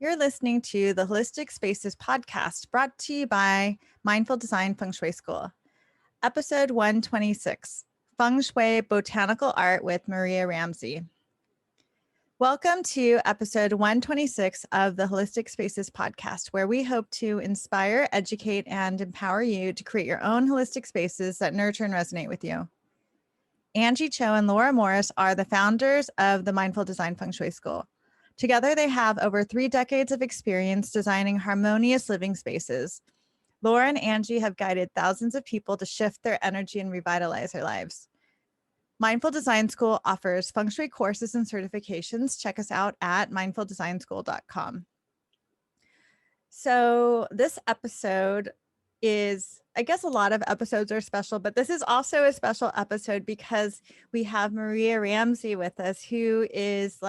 You're listening to the Holistic Spaces podcast brought to you by Mindful Design Feng Shui School. Episode 126, Feng Shui Botanical Art with Maria Ramsey. Welcome to episode 126 of the Holistic Spaces podcast, where we hope to inspire, educate, and empower you to create your own holistic spaces that nurture and resonate with you. Angie Cho and Laura Morris are the founders of the Mindful Design Feng Shui School. Together, they have over 3 decades of experience designing harmonious living spaces. Laura and Angie have guided thousands of people to shift their energy and revitalize their lives. Mindful Design School offers feng shui courses and certifications. Check us out at mindfuldesignschool.com. So this episode is, I guess a lot of episodes are special, but this is also a special episode because we have Maria Ramsey with us, who is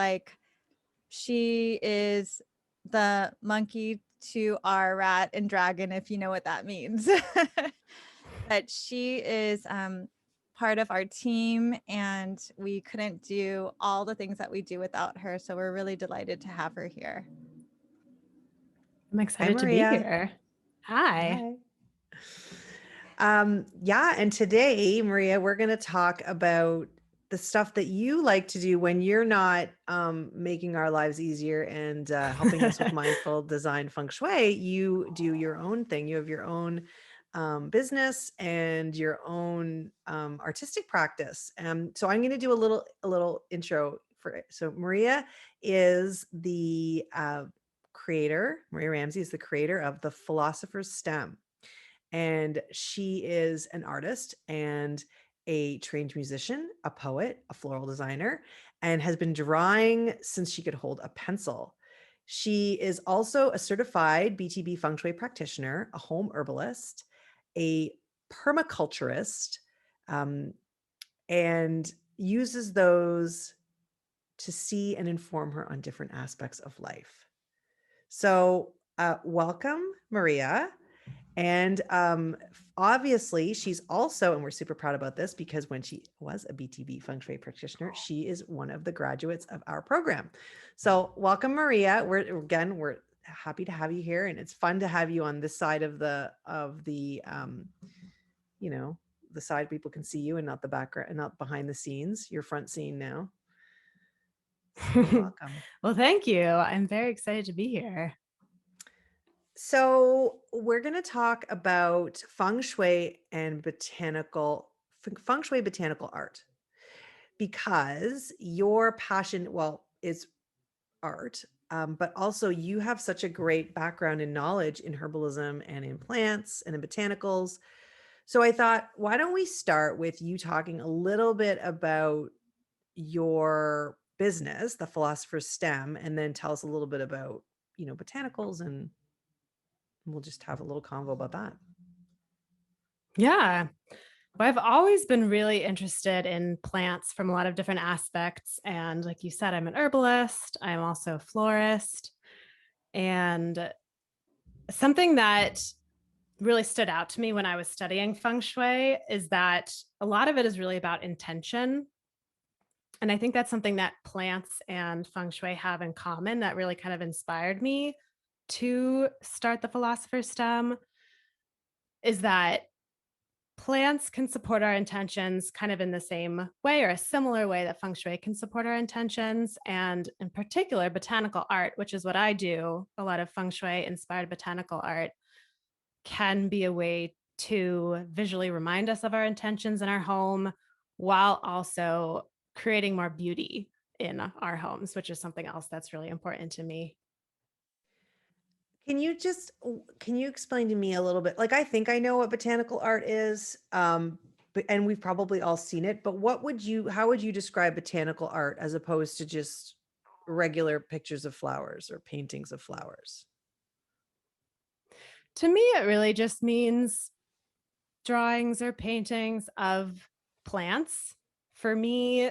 she is the monkey to our rat and dragon, if you know what that means. But she is part of our team, and we couldn't do all the things that we do without her. So we're really delighted to have her here. I'm excited to be here. Hi. And today, Maria, we're going to talk about the stuff that you like to do when you're not making our lives easier and helping us with mindful design feng shui. You do your own thing. You have your own business and your own artistic practice. So I'm going to do a little intro for it. So Maria is the creator. Maria Ramsey is the creator of the Philosopher's Stem. And she is an artist and a trained musician, a poet, a floral designer, and has been drawing since she could hold a pencil. She is also a certified BTB feng shui practitioner, a home herbalist, a permaculturist, and uses those to see and inform her on different aspects of life. So welcome, Maria. And obviously, she's also, and we're super proud about this because when she was a BTB feng shui practitioner, she is one of the graduates of our program. So welcome, Maria. We're happy to have you here, and it's fun to have you on this side of the the side people can see you and not the background and not behind the scenes. Your front scene now. So welcome. Well, thank you. I'm very excited to be here. So we're going to talk about feng shui and feng shui botanical art, because your passion, is art, but also you have such a great background and knowledge in herbalism and in plants and in botanicals. So I thought, why don't we start with you talking a little bit about your business, the Philosopher's Stem, and then tell us a little bit about, botanicals, and we'll just have a little convo about that. Yeah. Well, I've always been really interested in plants from a lot of different aspects. And like you said, I'm an herbalist. I'm also a florist. And something that really stood out to me when I was studying feng shui is that a lot of it is really about intention. And I think that's something that plants and feng shui have in common that really kind of inspired me to start the Philosopher's Stem, is that plants can support our intentions kind of in the same way or a similar way that feng shui can support our intentions. And in particular, botanical art, which is what I do, a lot of feng shui inspired botanical art, can be a way to visually remind us of our intentions in our home while also creating more beauty in our homes, which is something else that's really important to me. Can you explain to me a little bit? Like, I think I know what botanical art is, and we've probably all seen it, but how would you describe botanical art as opposed to just regular pictures of flowers or paintings of flowers? To me, it really just means drawings or paintings of plants. For me,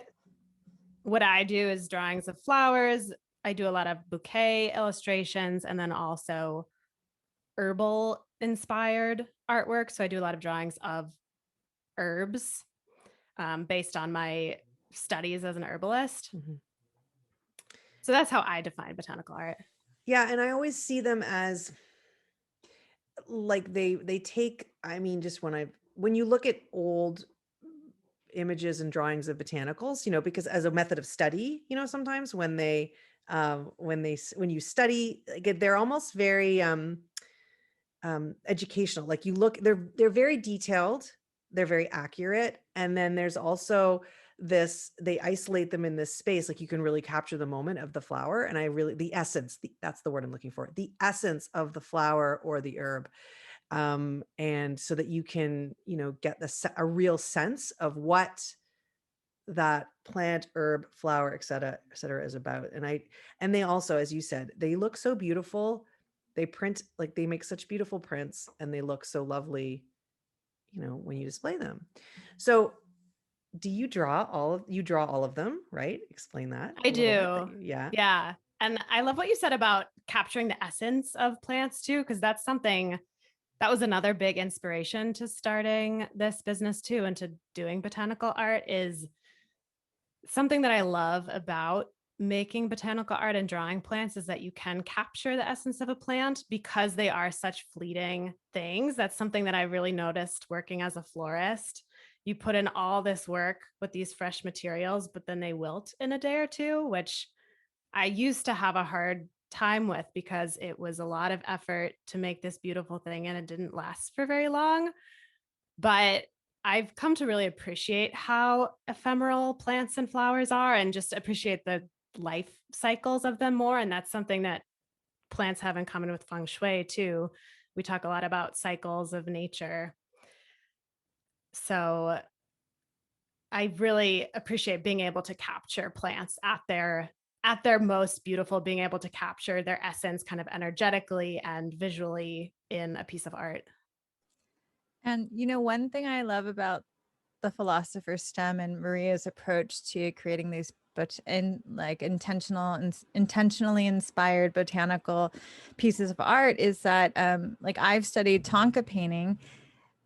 what I do is drawings of flowers. I do a lot of bouquet illustrations and then also herbal inspired artwork. So I do a lot of drawings of herbs based on my studies as an herbalist. Mm-hmm. So that's how I define botanical art. Yeah, and I always see them as like they take, I mean, just when you look at old images and drawings of botanicals, because as a method of study, sometimes when you study, like, they're almost very educational. Like, you look, they're very detailed, they're very accurate, and then there's also this, they isolate them in this space, like you can really capture the moment of the flower, and the essence, that's the word I'm looking for, the essence of the flower or the herb, and so that you can get a real sense of what that plant, herb, flower, et cetera is about. And they also, as you said, they look so beautiful. They print, like, they make such beautiful prints, and they look so lovely, when you display them. So do you draw all of them, right? Explain that I a little bit. do. Yeah. Yeah. And I love what you said about capturing the essence of plants too, because that's something that was another big inspiration to starting this business too, and to doing botanical art. Is something that I love about making botanical art and drawing plants is that you can capture the essence of a plant because they are such fleeting things. That's something that I really noticed working as a florist. You put in all this work with these fresh materials, but then they wilt in a day or two, which I used to have a hard time with because it was a lot of effort to make this beautiful thing and it didn't last for very long. But I've come to really appreciate how ephemeral plants and flowers are, and just appreciate the life cycles of them more. And that's something that plants have in common with feng shui too. We talk a lot about cycles of nature. So I really appreciate being able to capture plants at their most beautiful, being able to capture their essence kind of energetically and visually in a piece of art. And one thing I love about the philosopher's stem and Maria's approach to creating these but in like intentionally inspired botanical pieces of art is that like I've studied Tonka painting,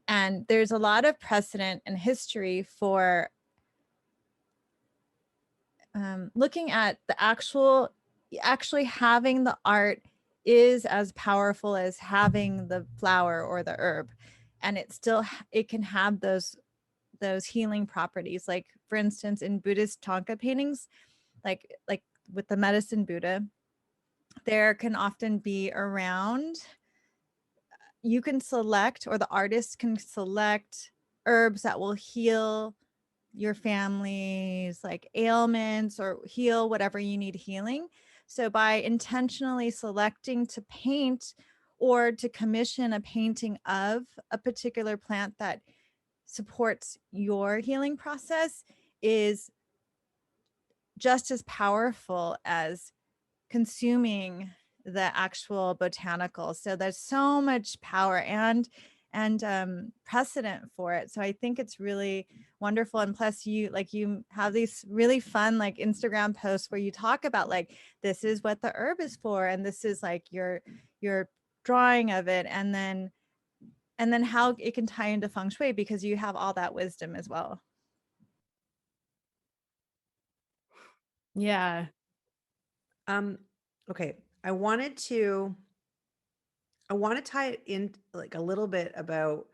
and there's a lot of precedent and history for looking at the actually having the art is as powerful as having the flower or the herb, and it can have those healing properties. Like, for instance, in Buddhist Tonka paintings, like with the medicine Buddha, there can often be around, you can select, or the artist can select herbs that will heal your family's like ailments or heal whatever you need healing. So by intentionally selecting to paint or to commission a painting of a particular plant that supports your healing process is just as powerful as consuming the actual botanicals. So there's so much power and precedent for it. So I think it's really wonderful. And plus, you have these really fun like Instagram posts where you talk about like, this is what the herb is for, and this is like your drawing of it, and then how it can tie into feng shui, because you have all that wisdom as well. Yeah. Okay. I want to tie it in like a little bit about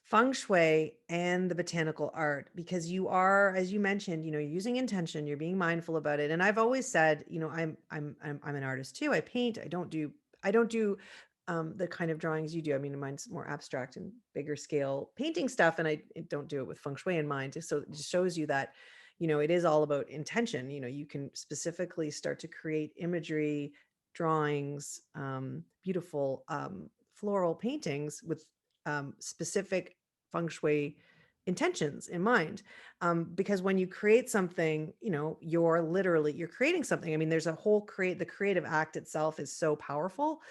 feng shui and the botanical art, because you are, as you mentioned, you're using intention, you're being mindful about it. And I've always said, I'm an artist too. I paint. I don't do the kind of drawings you do. I mean, mine's more abstract and bigger scale painting stuff, and I don't do it with feng shui in mind. So it just shows you that, it is all about intention. You can specifically start to create imagery, drawings, beautiful floral paintings with specific feng shui intentions in mind, because when you create something, you're creating something. I mean, there's a whole the creative act itself is so powerful.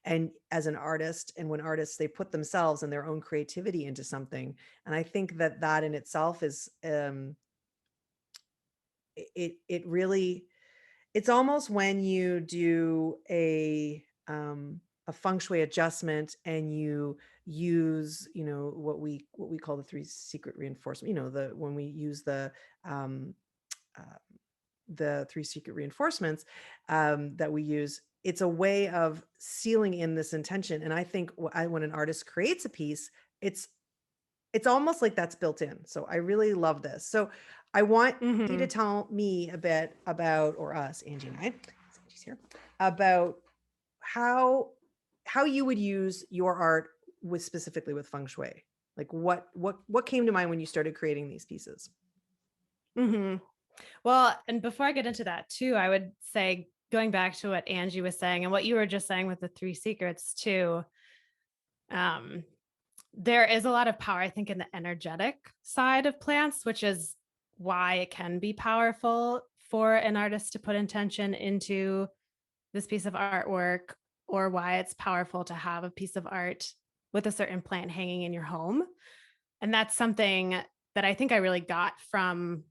And as an artist, and when artists, they put themselves and their own creativity into something, and I think that in itself is it really, it's almost when you do a feng shui adjustment, and you use, what we call the three secret reinforcement, when we use um, uh, the three secret reinforcements that we use, it's a way of sealing in this intention. And I think when an artist creates a piece, it's almost like that's built in. So I really love this. So I want you to tell me a bit about, or us, Angie and I, Angie's here, about how you would use your art specifically with feng shui. Like what came to mind when you started creating these pieces? Well, and before I get into that too, I would say, going back to what Angie was saying and what you were just saying with the 3 secrets too, there is a lot of power, I think, in the energetic side of plants, which is why it can be powerful for an artist to put intention into this piece of artwork, or why it's powerful to have a piece of art with a certain plant hanging in your home. And that's something that I think I really got from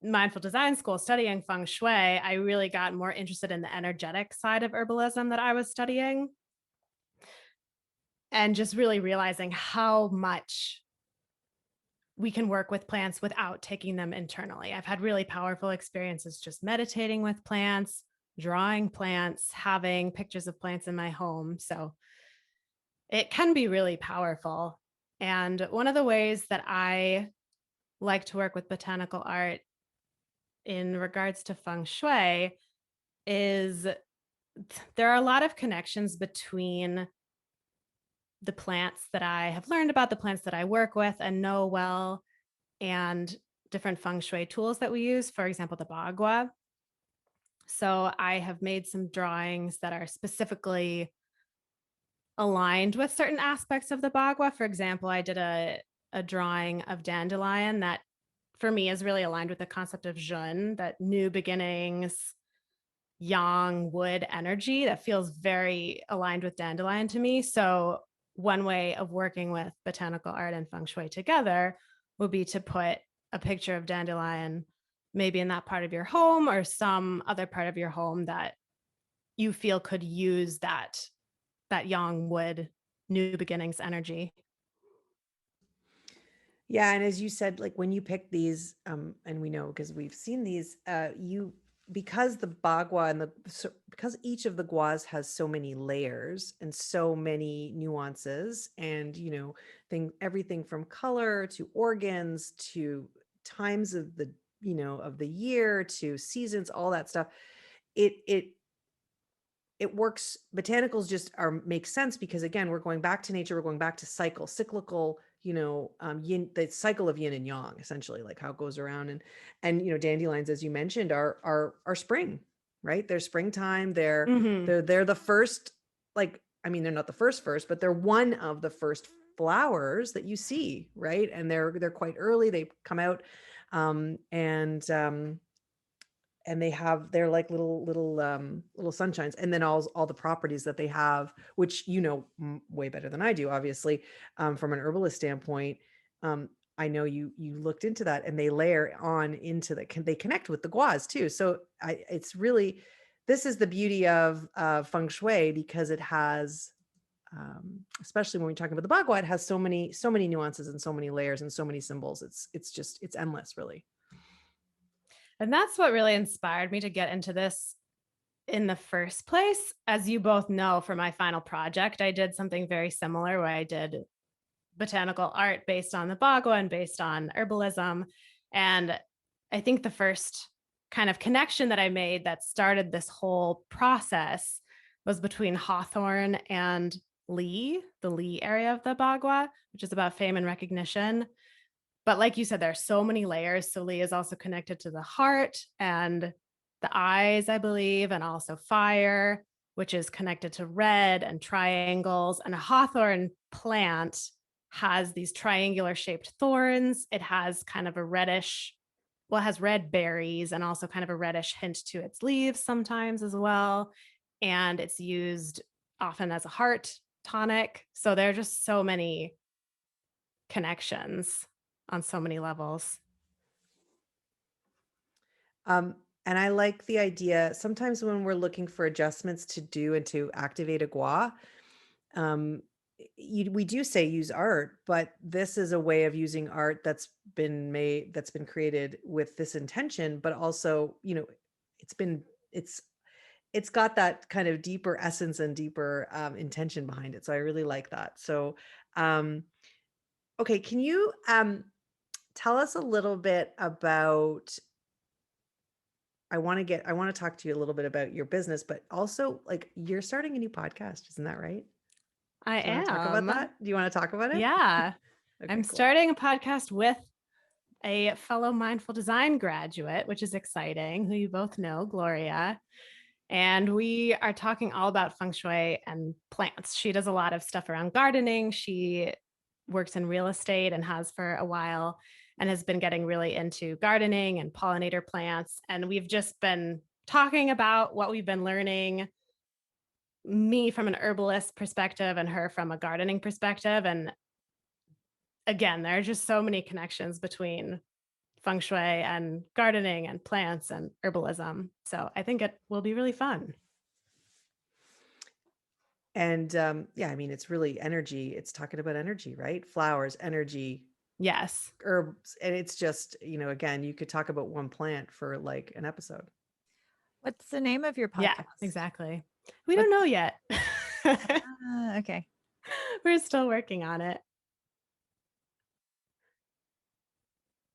mindful design school, studying feng shui. I really got more interested in the energetic side of herbalism that I was studying, and just really realizing how much we can work with plants without taking them internally. I've had really powerful experiences just meditating with plants, drawing plants, having pictures of plants in my home. So it can be really powerful. And one of the ways that I like to work with botanical art in regards to feng shui is there are a lot of connections between the plants that I have learned about, the plants that I work with and know well, and different feng shui tools that we use, for example, the bagua. So I have made some drawings that are specifically aligned with certain aspects of the bagua. For example, I did a drawing of dandelion that for me is really aligned with the concept of Jun, that new beginnings, yang wood energy that feels very aligned with dandelion to me. So one way of working with botanical art and feng shui together would be to put a picture of dandelion maybe in that part of your home or some other part of your home that you feel could use that yang wood new beginnings energy. Yeah, and as you said, like when you pick these, and we know because we've seen these, because the bagua and because each of the guas has so many layers and so many nuances, and everything from color to organs to times of the of the year to seasons, all that stuff. It works. Botanicals just make sense because again, we're going back to nature, we're going back to cyclical, yin, the cycle of yin and yang, essentially, like how it goes around. And dandelions, as you mentioned, are spring, right? They're springtime. They're the first, like, I mean, they're not the first, but they're one of the first flowers that you see, right? And they're quite early. They come out, and they're like little sunshines, and then all the properties that they have, which way better than I do, obviously, from an herbalist standpoint. I know you looked into that, and they layer on into they connect with the guas too. So it's really, this is the beauty of feng shui, because it has, especially when we're talking about the bagua, it has so many nuances and so many layers and so many symbols. It's endless, really. And that's what really inspired me to get into this in the first place. As you both know, for my final project, I did something very similar where I did botanical art based on the bagua and based on herbalism. And I think the first kind of connection that I made that started this whole process was between hawthorn and Li, the Li area of the bagua, which is about fame and recognition. But like you said, there are so many layers. So Li is also connected to the heart and the eyes, I believe, and also fire, which is connected to red and triangles. And a hawthorn plant has these triangular shaped thorns. It has kind of a reddish, well, it has red berries and also kind of a reddish hint to its leaves sometimes as well. And it's used often as a heart tonic. So there are just so many connections on so many levels. And I like the idea, sometimes when we're looking for adjustments to do and to activate a gua, we do say use art, but this is a way of using art that's been created with this intention, but also, it's it's got that kind of deeper essence and deeper intention behind it. So I really like that. So, okay, can you tell us a little bit about? I want to talk to you a little bit about your business, but also like you're starting a new podcast, isn't that right? I Do you want to talk about am. that? Do you want to talk about it? Yeah. Okay, I'm cool. starting a podcast with a fellow mindful design graduate, which is exciting, who you both know, Gloria. And we are talking all about feng shui and plants. She does a lot of stuff around gardening. She works in real estate and has for a while, and has been getting really into gardening and pollinator plants. And we've just been talking about what we've been learning, me from an herbalist perspective and her from a gardening perspective. And again, there are just so many connections between feng shui and gardening and plants and herbalism. So I think it will be really fun. And yeah, I mean, it's really energy. It's talking about energy, right? Flowers, energy, Yes. herbs. And it's just, again, you could talk about one plant for like an episode. What's the name of your Yeah, podcast? exactly. We don't know yet. Okay. We're still working on it.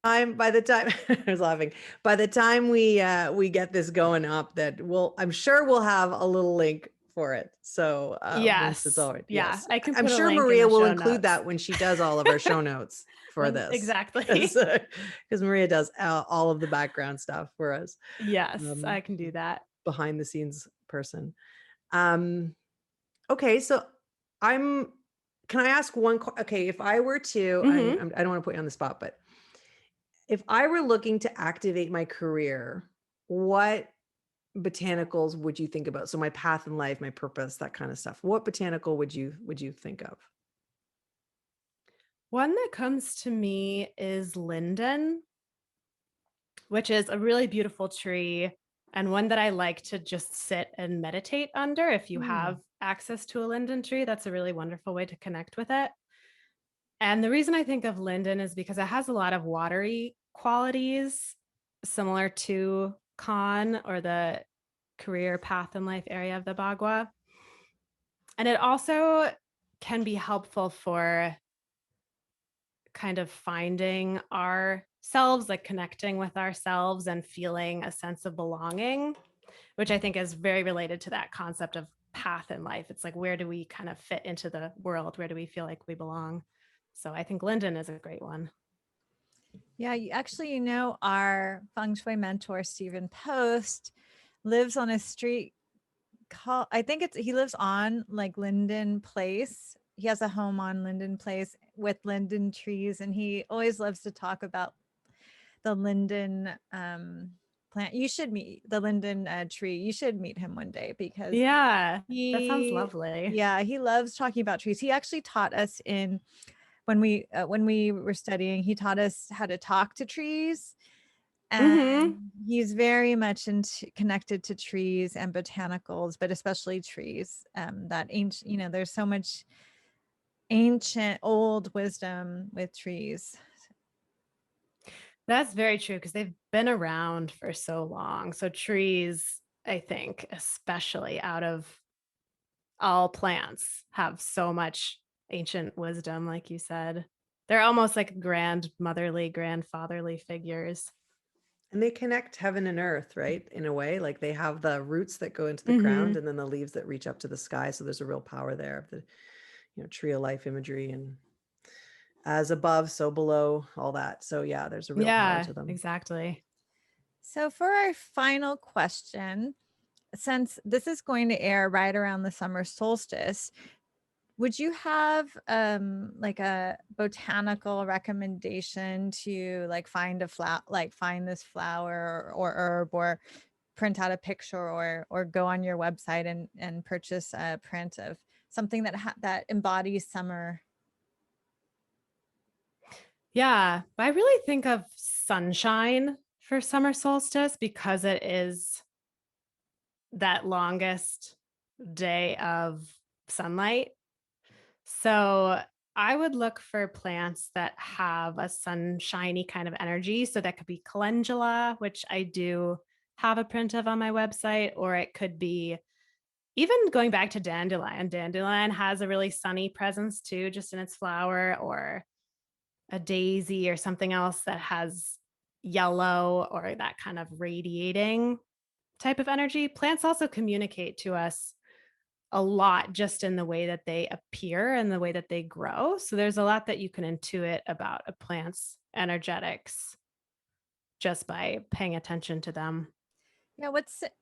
By the time I was laughing, by the time we get this going up, I'm sure we'll have a little link for it. So once it's Yes. all right, Yeah. yes, I can I'm put a sure link in Maria the will show include notes. that when she does all of our show notes for this. Exactly. Because Maria does all of the background stuff for us. Yes, I can do that. Behind the scenes person. Okay, so can I ask okay, if I were to, I don't want to put you on the spot, but if I were looking to activate my career, what botanicals would you think about? So my path in life, my purpose, that kind of stuff. What botanical would you think of? One that comes to me is linden, which is a really beautiful tree and one that I like to just sit and meditate under. If you have access to a linden tree, that's a really wonderful way to connect with it. And the reason I think of linden is because it has a lot of watery qualities similar to Kan, or the career path in life area of the bagua. And it also can be helpful for kind of finding ourselves, like connecting with ourselves and feeling a sense of belonging, which I think is very related to that concept of path in life. It's like, where do we kind of fit into the world? Where do we feel like we belong? So I think linden is a great one. Yeah, our feng shui mentor, Stephen Post, lives on a street called, he lives on like Linden Place. He has a home on Linden Place with linden trees, and he always loves to talk about the linden plant. You should meet the linden tree. You should meet him one day because Yeah, that sounds lovely. Yeah, he loves talking about trees. He actually taught us when we were studying, he taught us how to talk to trees. And he's very much connected to trees and botanicals, but especially trees. That ancient, there's so much ancient old wisdom with trees. That's very true, because they've been around for so long. So trees, I think, especially out of all plants, have so much ancient wisdom, like you said. They're almost like grandmotherly, grandfatherly figures. And they connect heaven and earth, right? In a way, like they have the roots that go into the ground and then the leaves that reach up to the sky. So there's a real power there of the, tree of life imagery, and as above, so below, all that. So yeah, there's a real power to them. Exactly. So for our final question, since this is going to air right around the summer solstice, would you have like a botanical recommendation to like find find this flower or herb, or print out a picture, or go on your website and purchase a print of something that embodies summer? Yeah, I really think of sunshine for summer solstice, because it is that longest day of sunlight. So I would look for plants that have a sunshiny kind of energy. So that could be calendula, which I do have a print of on my website, or it could be even going back to dandelion. Dandelion has a really sunny presence too, just in its flower, or a daisy or something else that has yellow or that kind of radiating type of energy. Plants also communicate to us a lot just in the way that they appear and the way that they grow. So there's a lot that you can intuit about a plant's energetics just by paying attention to them. Yeah,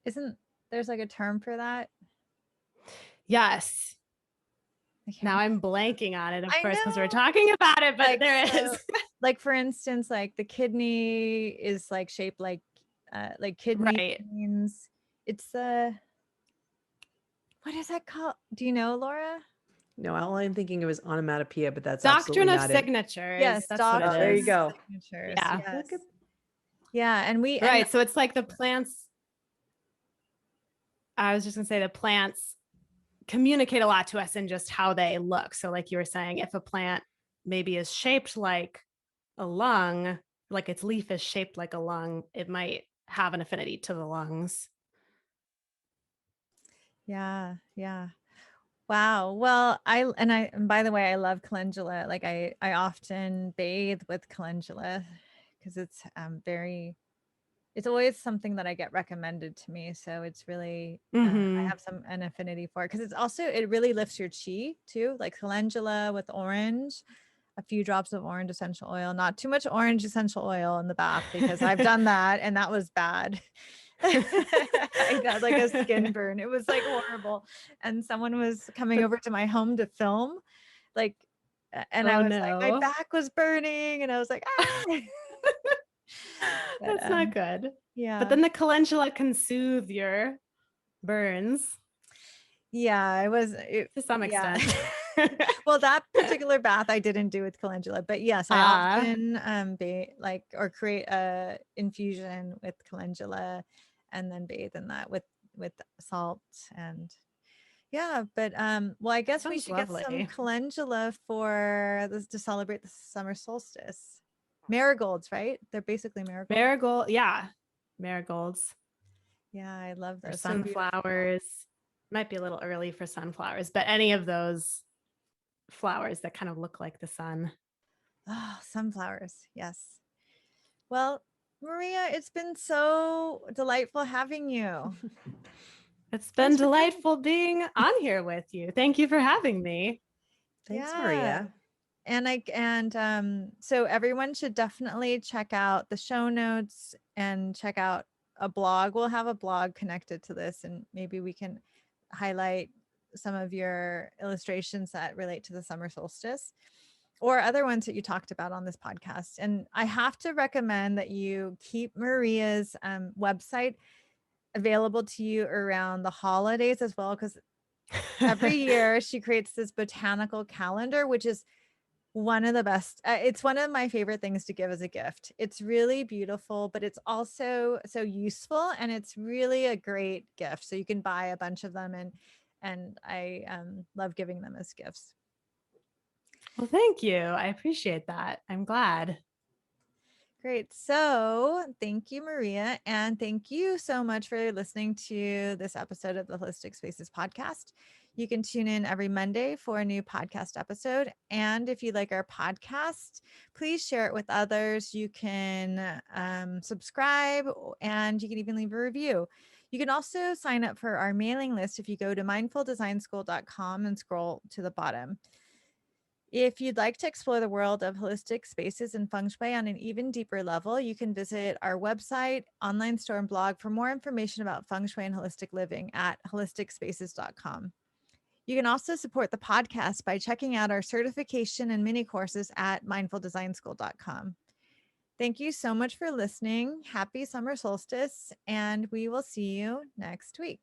isn't there's like a term for that? Yes. I can't Now remember. I'm blanking on it, of I course, because we're know. talking about it, but Like, there is. so, like for instance, like the kidney is like shaped like kidney Right. beans. It's what is that called? Do you know, Laura? No, all I'm thinking of is onomatopoeia, but that's Doctrine absolutely of not it. signatures. Yes, That's what it Oh, there you is. go. signatures. Yeah. Yes. Look at Yeah, and Right. So it's like the plants. I was just going to say the plants communicate a lot to us in just how they look. So like you were saying, if a plant maybe is shaped like a lung, like its leaf is shaped like a lung, it might have an affinity to the lungs. Yeah, yeah. Wow. Well, and by the way, I love calendula. Like I often bathe with calendula because it's it's always something that I get recommended to me. So it's really I have an affinity for it because it really lifts your chi too, like calendula with orange, a few drops of orange essential oil, not too much orange essential oil in the bath because I've done that and that was bad. I got like a skin burn. It was like horrible. And someone was coming over to my home to film, like, and I was like, my back was burning, and I was like, ah. That's not good. Yeah. But then the calendula can soothe your burns. Yeah, to some extent. Well, that particular bath I didn't do with calendula, but yes, I often or create a infusion with calendula and then bathe in that with salt and but well, I guess we should get some calendula for this to celebrate the summer solstice. Marigolds, right? They're basically marigolds. Marigolds. Yeah, I love those. Sunflowers. Might be a little early for sunflowers, but any of those flowers that kind of look like the sun. Oh, sunflowers. Yes. Well, Maria, it's been so delightful having you. It's been delightful being on here with you. Thank you for having me. Thanks, Maria. And so everyone should definitely check out the show notes and check out a blog. We'll have a blog connected to this, and maybe we can highlight some of your illustrations that relate to the summer solstice or other ones that you talked about on this podcast. And I have to recommend that you keep Maria's website available to you around the holidays as well, because every year she creates this botanical calendar, which is one of the best. It's one of my favorite things to give as a gift. It's really beautiful, but it's also so useful, and it's really a great gift. So you can buy a bunch of them, and I love giving them as gifts. Well, thank you. I appreciate that. I'm glad. Great. So thank you, Maria. And thank you so much for listening to this episode of the Holistic Spaces podcast. You can tune in every Monday for a new podcast episode. And if you like our podcast, please share it with others. You can subscribe, and you can even leave a review. You can also sign up for our mailing list if you go to mindfuldesignschool.com and scroll to the bottom. If you'd like to explore the world of holistic spaces and feng shui on an even deeper level, you can visit our website, online store, and blog for more information about feng shui and holistic living at holisticspaces.com. You can also support the podcast by checking out our certification and mini courses at mindfuldesignschool.com. Thank you so much for listening. Happy summer solstice, and we will see you next week.